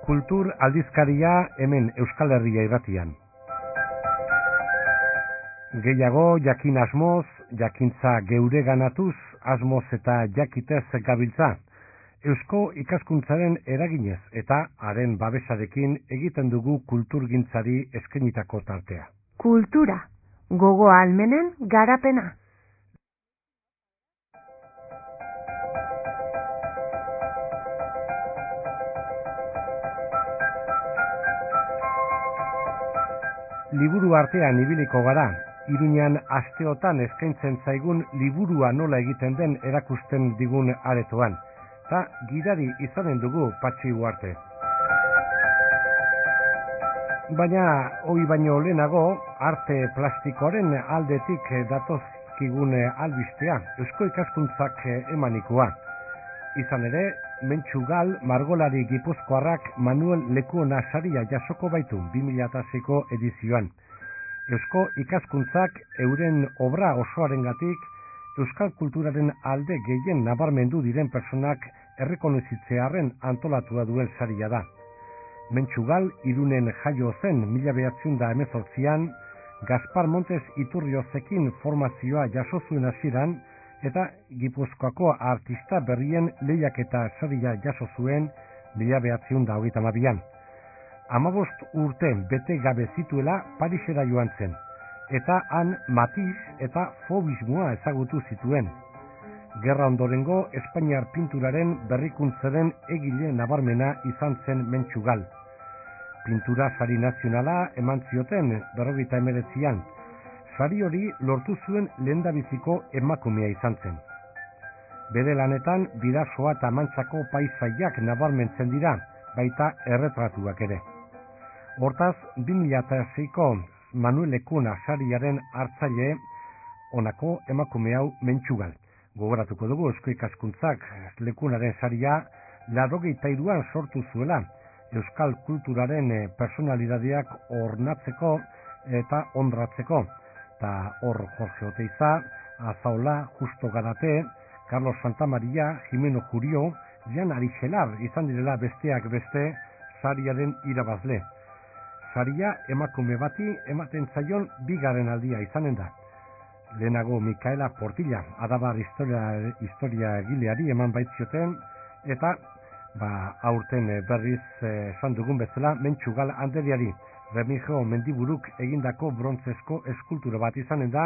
Kultur aldizkaria hemen Euskal Herria irratian. Gehiago jakin asmoz, jakintza geureganatuz, asmoz eta jakitez gabiltza. Eusko ikaskuntzaren eraginez eta haren babesarekin egiten dugu kulturgintzari eskainitako tartea. Kultura, gogo ahalmenen garapena. Liburu artean ibiliko gara, Iruñan asteotan eskaintzen zaigun liburua nola egiten den erakusten digun aretoan. Ta gidari izanen dugu Patxi Uarte. Baina, hori baino lehenago, arte plastikoaren aldetik datozkigun albistea, Eusko ikaskuntzak emanikoa. Izan ere, Mentxugal margolari gipuzkoarrak Manuel Lekuona saria jasoko baitu 2006ko edizioan. Eusko ikaskuntzak euren obra osoarengatik euskal kulturaren alde gehien nabarmendu diren personak errekonozitzearren antolatua duen saria da. Mentxugal Irunen jaio zen 1918an, Gaspar Montes Iturriozekin formazioa jaso zuen hasieran, eta Gipuzkoako artista berrien lehiaketa saria jaso zuen 1922an. 15 urte bete gabe zituela Parisera joan zen, eta han Matisse eta Faubismoa ezagutu zituen. Gerra ondorengo Espainiar pinturaren berrikuntzaren egile nabarmena izan zen Mentxugal. Pintura sari nazionala eman zioten 1949an. Sari hori lortu zuen lehendabiziko emakumea izan zen. Bere lanetan Bidasoa eta Mantxako paisaiak nabarmentzen dira, baita erretratuak ere. Hortaz, 2006ko Manuel Lekuona sariaren hartzaile honako emakume hau Mentxugal. Gogoratuko dugu Eusko ikaskuntzak Lekuonaren saria 83an sortu zuela, euskal kulturaren personalidadeak ornatzeko eta honratzeko. Eta hor Jorge Oteiza, Azaola, Justo Garate, Carlos Santamaria, Jimeno Jurio, Jan Arixelar izan direla besteak beste sariaren irabazle. Saria emakume bati ematen zaion bigarren aldia izanen da. Lehenago Mikaela Portilla, Adabar historia egileari eman baitzioten, eta aurten berriz esan dugun bezala Mentxugal Anderiari, Remijo Mendiburuk egindako brontzezko eskultura bat izanen da,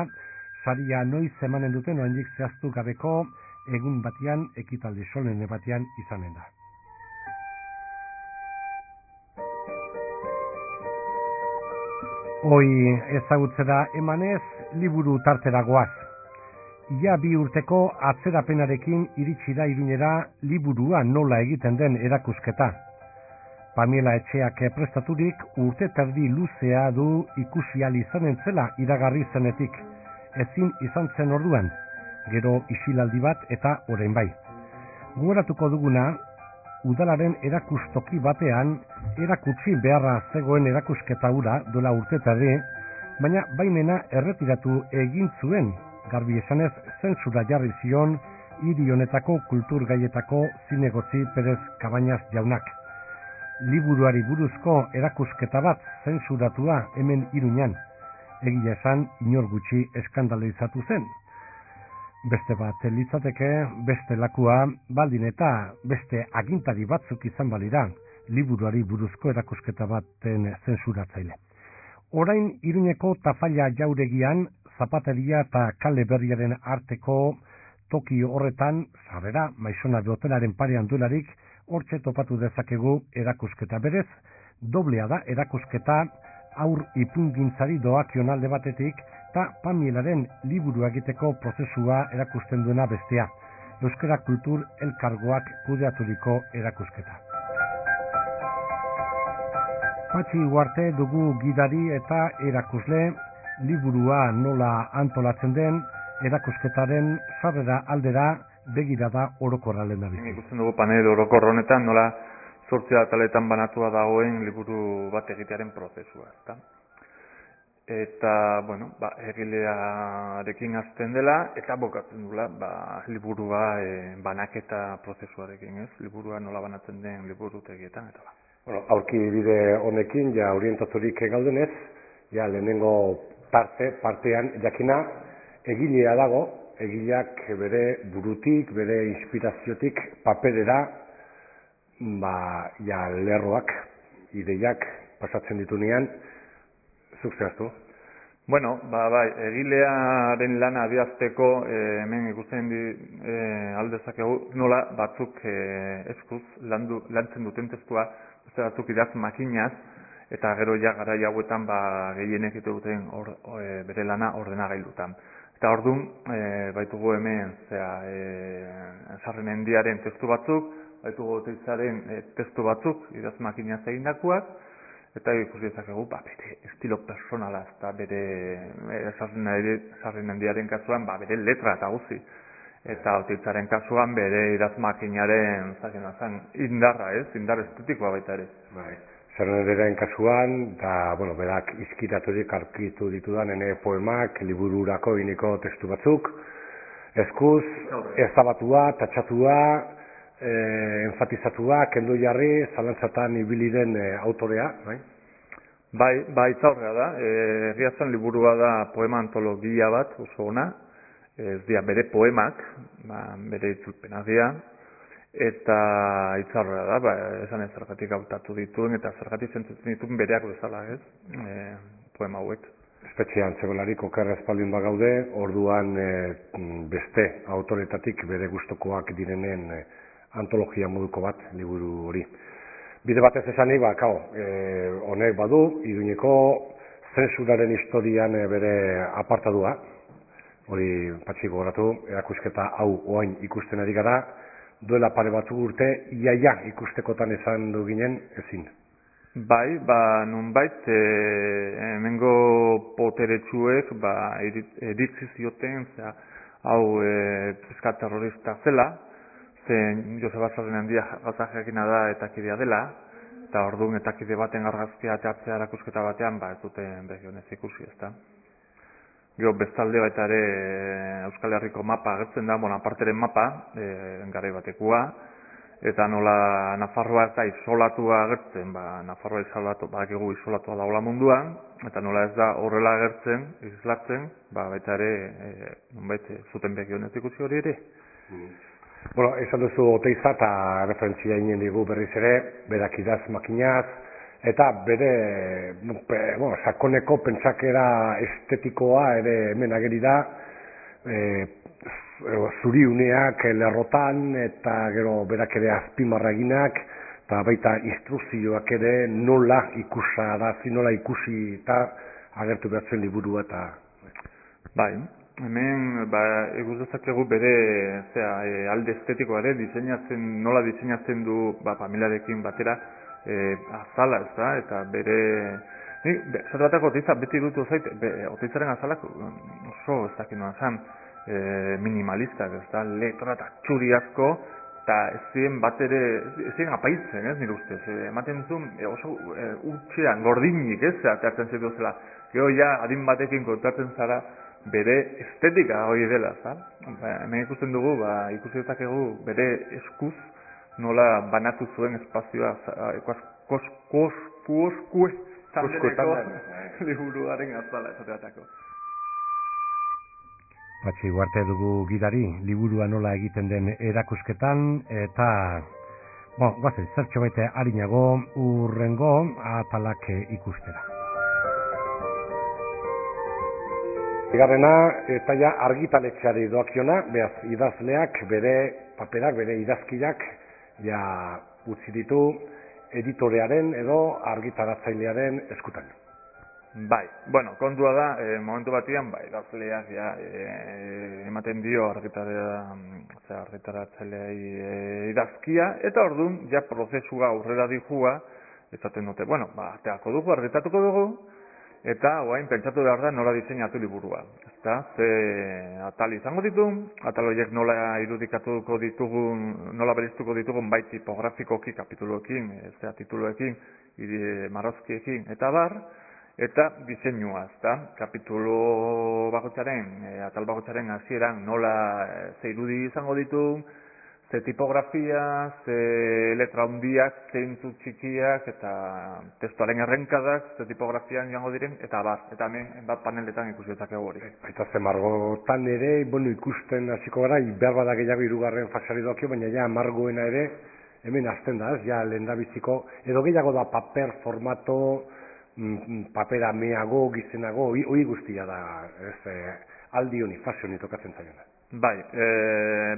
saria noiz emanen duten oraindik zehaztu gabeko egun batean, ekitaldi solene batean izanen da. Hoi ezagutzera emanez, liburu tartera goaz. Ia 2 urteko atzerapenarekin iritsi da Iruñera liburua nola egiten den erakusketa. Pamiela Etxeak prestaturik urte terdi luzea du ikusi ahal izanen zela iragarri zenetik. Ezin izan zen orduan, gero isilaldi bat eta orain bai. Gogoratuko duguna, udalaren erakustoki batean erakutsi beharra zegoen erakusketa hura duela urte terdi, baina baimena erretiratu egin zuen, garbi esanez zentsura jarri zion hiri honetako kultur gaietako zinegotzi Perez Cabañas jaunak. Liburuari buruzko erakusketa bat zentsuratua hemen Iruñan. Egia esan, inor gutxi eskandalizatu zen. Beste bat litzateke, beste lakua, baldin eta beste agintari batzuk izan balira, liburuari buruzko erakusketa baten zentsuratzaile. Orain Iruñeko Tafaila jauregian, zapateria eta kale berriaren arteko toki horretan, sarrera, Maisona de Hotelaren parean duelarik, hortxe topatu dezakegu erakusketa berez, doblea da erakusketa aur ipungintzari doakion alde batetik, eta Pamielaren liburu egiteko prozesua erakusten duena bestea, Euskara Kultur Elkargoak kudeaturiko erakusketa. Patxi Uarte dugu gidari eta erakusle, liburua nola antolatzen den, erakusketaren sarrera aldera begirada orokorra lehendabizi. Ikusten dugu panel orokor honetan nola 8 ataletan banatua dagoen liburu bat egitearen prozesua, ezta? eta, bueno, egilearekin hasten dela, eta bokatzen dula, liburua banaketa prozesuarekin, ez? Liburua nola banatzen den liburutegietan, eta ba. Bueno, aurki bide honekin, ja orientaturik gaudenez, ja lehenengo partean, jakina, egilea dago, egileak bere burutik, bere inspiraziotik, paperera, ja lerroak, ideiak pasatzen ditunean, zuk zehaztu? Bueno, bai, egilearen lana adierazteko hemen ikusten aldezakegu nola batzuk eskuz lantzen duten testua, beste batzuk idaz makinaz, eta gero ja garai hauetan gehienek duten bere lana ordenagailutan. Eta orduan baitugu hemen Sarren Mendiaren testu batzuk, baitugu Oteizaren testu batzuk idaz makinaz egindakoak, eta ikusi dezakegu bere estilo personala, eta bere Sarren Mendiaren kasuan bere letra eta guzti. Eta Oteizaren kasuan bere idaz makinaren indarra, indar estetikoa baita ere. Sarren Mendiaren kasuan, eta, bueno, berak izkitaturik arkitu ditudan poemak, libururako iniko testu batzuk, eskuz, ezabatua, tatxatua, enfatizatua, kendu jarri, zalantzatan ibili den autorea, bai? Bai, itzaurrea da. Egia zen liburua da poema antologia bat, oso ona. Ez dira bere poemak, bere itzulpenak dira, eta itzaurrea da, esan ez zergatik hautatu dituen, eta zergatik sentitzen dituen bereak bezala, ez? Poema hauek. Espetxean zegoelarik okerra espaldin bagaude, orduan beste autoretatik bere gustokoak direnen antologia moduko bat, liburu hori. Bide batez esanik, honek badu, Iruñeko zensuraren historian bere apartadua, hori patxi gogoratu, erakusketa hau oain ikusten ari gara, duela pare batzuk urte, iaia ikustekotan esan du ginen ezin. Bai, nonbait, hemengo poteretsuek iritzi zioten, hau pizkat terrorista zela, zen Joseba Sarren Mendia gauza jakina da eta kidea dela, eta orduan eta kide baten argazkia ateatzea erakusketa batean, ez duten begionez ikusi, ezta. Gero bestalde baita ere Euskal Herriko mapa agertzen da, Bonaparteren mapa, garai batekoa, eta nola Nafarroa ez da isolatua agertzen, Nafarroa isolatua dagoela munduan, eta nola ez da horrela agertzen, islatzen, baita ere, zuten begionez ikusi hori ere. Bueno, esan duzu Oteiza eta referentzia inen digu berriz ere, berak idaz makinaz, eta bere sakoneko pentsakera estetikoa ere hemen ageri da, zuriuneak lerrotan, eta gero berak ere azpimarra eginak, eta baita instrukzioak ere nola ikusarazi, nola ikusi eta agertu behartzen liburua eta... Bai. Hemen, egus dezakegu bere alde estetikoa ere, nola diseinatzen du familiarekin batera azala, ez da, eta bere... Zer batako Oteiza beti dutu zait, Oteizaren azalak oso ez dakit noa zan, minimalistak, ez da, letra eta txuri asko, eta ez ziren bat ere, ez ziren apaitzen, ez nire ustez, ematen zuen oso utxean, gordinik, ez, ateatzen zitu zela, gero ja adin batekin kontatzen zara, bere estetika hori dela, hemen ikusten dugu, ikusi dezakegu bere eskuz nola banatu zuen espazioa koskoetan liburuaren azala esateatako. Patxi Uarte dugu gidari, liburua nola egiten den erakusketan, eta guazen, zertxo baita harinago urrengo atalak ikustera. Bigarrena, eta ja argitaletxeari doakiona, behaz idazleak, bere paperak, bere idazkiak, ja utzi ditu editorearen edo argitaratzailearen eskutan. Bai, kontua da, momentu batian, idazleak ematen dio argitaratzaileai idazkia, eta orduan, ja prozesua aurrera dijua, esaten dute, ateako dugu, argitatuko dugu, eta oain pentsatu behar da nola diseinatu liburua. Ezta, ze atal izango ditu, atal horiek nola irudikatuko ditugun, nola beriztuko ditugun bai tipografikoki, kapituluekin, tituluekin, marrazkiekin, eta bar, eta diseinua, ezta? Kapitulo bakoitzaren, atal bakoitzaren hasieran nola ze irudi izango ditu, ze tipografia, ze letra handiak, zeintzu txikiak, eta testuaren errenkadak, ze tipografian joango diren, eta eta hemen bat paneletan ikusi dezakegu hori. Eta ze margotan ere, ikusten hasiko gara, behar bada gehiago hirugarren faseari dokio, baina ja margoena ere, hemen hasten da, ja lehendabiziko, edo gehiago da paper, formato, papera meago, gizenago, hori guztia da, aldi honi, fase honi tokatzen zaiona. Bai,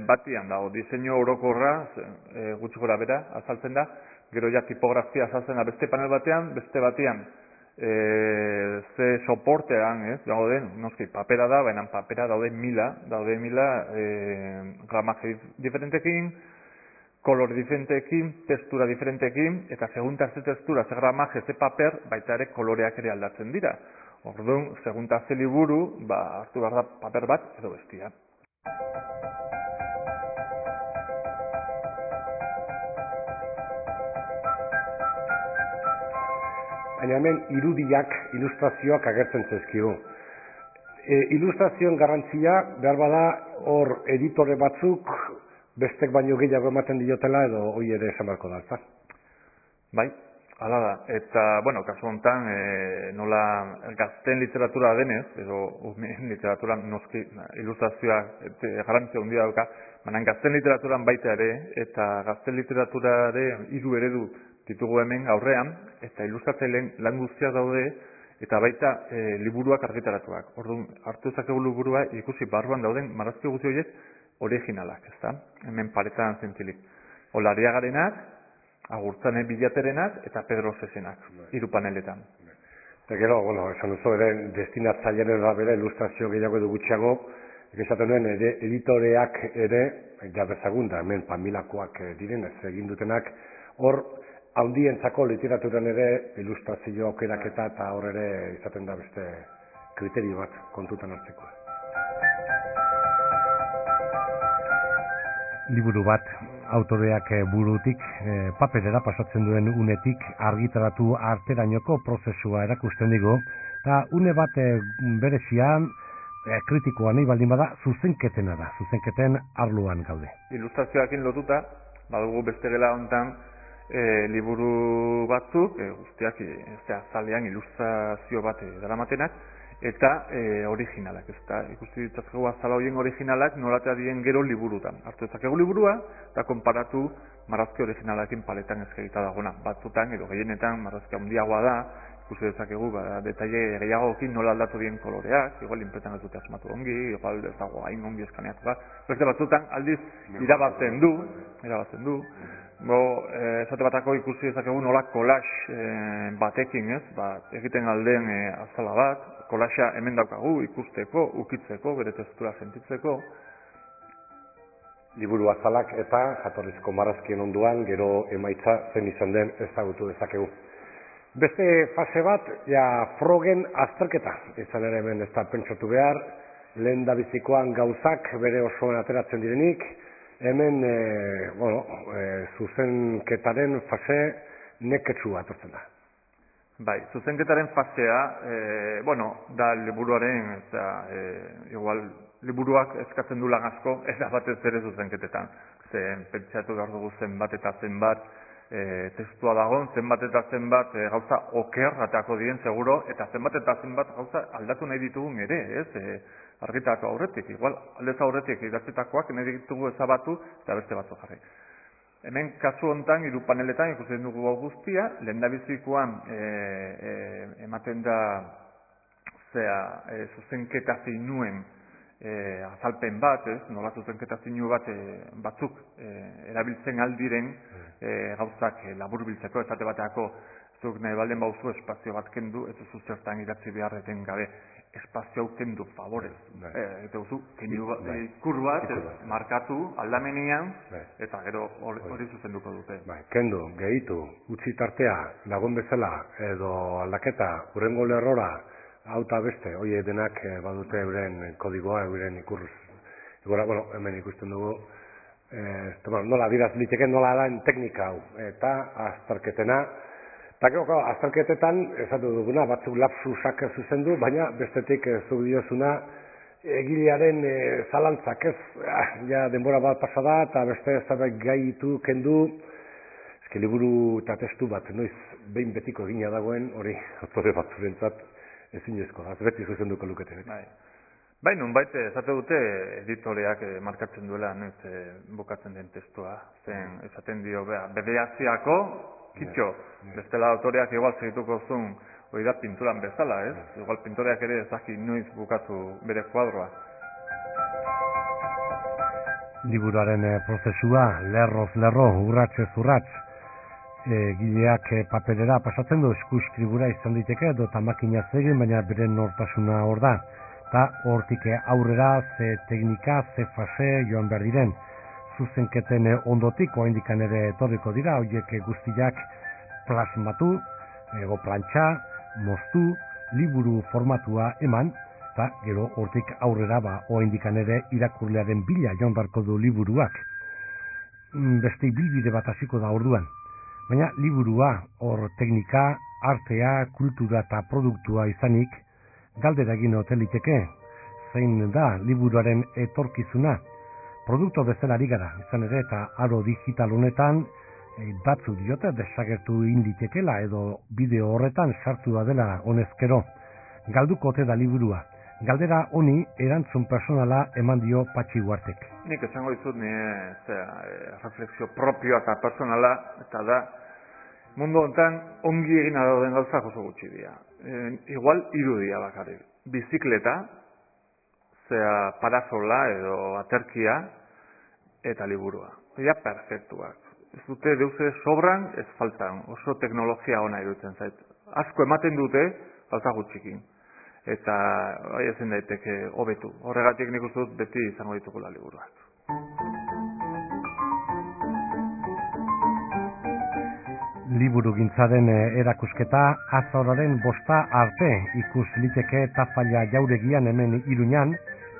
batian dago, diseinu orokorra, gutxi gora bera, azaltzen da, gero ja tipografia azaltzen da beste panel batean, beste batean, ze soportean, dago den, noski, papera da, baina papera daude mila, gramaje diferentekin, kolor diferentekin, textura diferentekin, eta segunta ze textura, ze gramaje, ze paper, baita ere koloreak ere aldatzen dira. Orduan, segunta ze liburu, hartu behar da paper bat edo bestia. Baina hemen irudiak, ilustrazioak agertzen zaizkigu. Ilustrazioen garrantzia, behar bada, hor editore batzuk, bestek baino gehiago ematen diotela edo hoi ere esan beharko da, ezta? Bai, hala da. Eta, kasu honetan, nola gazten literatura denez, edo umeen literatura noski ilustrazioa garrantzia handia dauka, baina gazten literaturan baita ere, eta gazten literaturaren hiru eredu ditugu hemen aurrean, eta ilustratzaileen lan guztiak daude, eta baita liburuak argitaratuak. Orduan, hartu ezakegu liburua ikusi barruan dauden marrazki guzti horiek originalak, ezta? Hemen paretan zentzilik. Olariagarenak, Agurtzane Bilaterenak eta Pedro Zezenak, hiru paneletan. Eta gero, esan duzu ere, destinatzailearen arabera ilustrazio gehiago edo gutxiago, esaten duen, editoreak ere, ja bezagunda, hemen pamilakoak diren, ez egin dutenak, hor, handientzako literaturan ere ilustrazio aukeraketa eta hor ere izaten da beste kriterio bat kontutan hartzeko. Liburu bat autoreak burutik paperera pasatzen duen unetik argitaratu arterainoko prozesua erakusten digu, eta une bat berezian kritikoa nahi baldin bada zuzenketena da, zuzenketen arloan gaude. Ilustrazioakin lotuta, badugu beste gela honetan, liburu batzuk, guztiak azalean ilustrazio bat daramatenak, eta originalak, ezta ikusti ditzakegu azala horien originalak nolatea dien gero liburutan. Hartu dezakegu liburua, eta konparatu marrazki originalakin paletan ezkerita dagona. Batzutan, edo gehienetan, marrazki handiagoa da, ikusi dezakegu, detaile gehiagokin nola aldatu dien koloreak, igual inpretan ez dute asmatu ongi, igual ez dago hain ongi eskaneatu da. Beste batzutan, aldiz, irabazten du, esate batako ikusi dezakegu nola collage batekin, egiten aldeen azala bat, collagea hemen daukagu, ikusteko, ukitzeko, bere testura sentitzeko. Liburu azalak eta jatorrizko marrazkien onduan, gero emaitza zen izan den ezagutu dezakegu. Beste fase bat, frogen azterketa, izan ere hemen ez da pentsatu behar, lehen da bizikoan gauzak bere osoan ateratzen direnik, hemen, zuzenketaren fase neketsua atortzen da. Bai, zuzenketaren fasea, da liburuaren, igual, liburuak eskatzen du lan asko, ez da batez ere zuzenketetan. Pentsatu behar dugu zenbat eta zenbat testua dagoen, zenbat eta zenbat gauza okerratako dien seguro, eta zenbat eta zenbat gauza aldatu nahi ditugun ere, argitako aurretik. Igual, aldez aurretik idatzitakoak nahi ditugu ezabatu, eta beste batzu jarri. Hemen kasu hontan, hiru paneletan ikusten dugu hau guztia, lehendabizikoan ematen da zuzenketa zinuen azalpen bat, nola zuzenketa zinu batzuk erabiltzen aldiren gauzak laburbiltzeko, esate bateako zuk nahi balden bauzu espazio bat kendu, ez duzu zertan idatzi beharreten gabe espazio hau kendu, favorez. Eta duzu, ikur bat markatu aldamenean, eta gero hori zuzenduko dute. Kendu, gehitu, utzi tartea, lagun bezala, edo aldaketa, hurrengo lerrora, hau eta beste, hori denak badute euren kodigoa, euren ikur. Hemen ikusten dugu, nola diraz liteken nola da teknika hau, eta azterketena, Eta gero, azterketetan, esatu duguna, batzuk lapsusak zuzendu, baina bestetik zuk diozuna, egilearen zalantzak ez, ja denbora bat pasada, eta beste zerbait gaitu kendu, eski liburu eta testu bat, noiz behin betiko egina dagoen, hori, autore batzurentzat ezinezko, beti zuzenduko lukete. Bai, nunbait, esate dute editoreak markatzen duela, noiz bukatzen den testua, zen esaten dio, bederatziako, kitxo, bestela autoreak igual segituko zuen, hori da pinturan bezala, ez? Igual pintoreak ere ezaki noiz bukatu bere kuadroa. Liburuaren prozesua, lerroz lerro, urratsez urrats, gileak paperera pasatzen du, eskuskribura izan diteke, edo eta makinaz egin, baina bere nortasuna hor da. Eta hortik aurrera, ze teknika, ze fase joan behar diren. Zuzenketen ondotik, oraindikan ere etorriko dira, horiek guztiak plasmatu, plantxa, moztu, liburu formatua eman, eta gero hortik aurrera oraindikan ere irakurlearen bila joan beharko du liburuak. Beste bilbide bat hasiko da orduan. Baina liburua, hor teknika, artea, kultura eta produktua izanik, galdera egin ote liteke, zein da liburuaren etorkizuna. Produktu bezala ari gara, izan ere, eta aro digital honetan, batzu diote desagertu inditekela edo bideo horretan sartu da dela honezkero. Galduko ote da liburua. Galdera honi erantzun personala eman dio Patxi Uartek. Nik esango dizut refleksio propioa eta personala, eta da, mundu honetan ongi egin dauden gauzak oso gutxi dira. Igual irudia bakarrik. Bizikleta, parasola edo aterkia, eta liburua. Dira perfektuak. Ez dute deuze sobran, ez faltan. Oso teknologia ona iruditzen zait. Asko ematen dute, falta gutxikin. Eta ezin daiteke hobetu. Horregatik nik uste dut beti izango ditugula liburuak. Liburugintzaren erakusketa azoraren 5 arte ikus liteke Tafalla jauregian hemen Iruñan,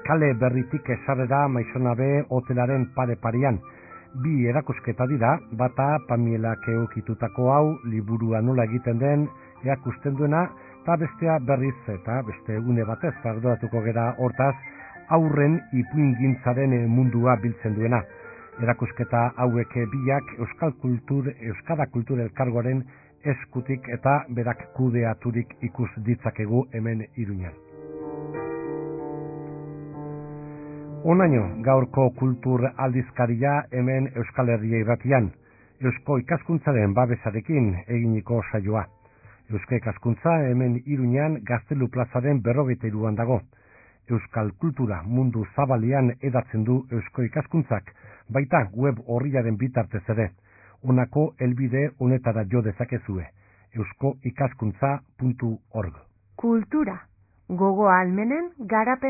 kale berritik esarrera Maisonabe hotelaren pare-parean. 2 erakusketa dira, bata Pamielak eukitutako hau liburua nola egiten den erakusten duena, eta bestea berriz eta beste egune batez arduratuko gera hortaz aurren ipuingintzaren mundua biltzen duena. Erakusketa hauek biak Euskara Kultur Elkargoaren eskutik eta berak kudeaturik ikus ditzakegu hemen Iruñan. Onaino gaurko kultur aldizkaria hemen Euskal Herria irratian, Eusko ikaskuntzaren babesarekin eginiko saioa. Eusko ikaskuntza hemen Iruñan Gaztelu plazaren 43an dago. Euskal kultura mundu zabalean edatzen du Eusko ikaskuntzak, baita web orriaren bitartez ere. Honako helbide honetara jo dezakezue, euskoikaskuntza.org. Kultura, gogo ahalmenen garapen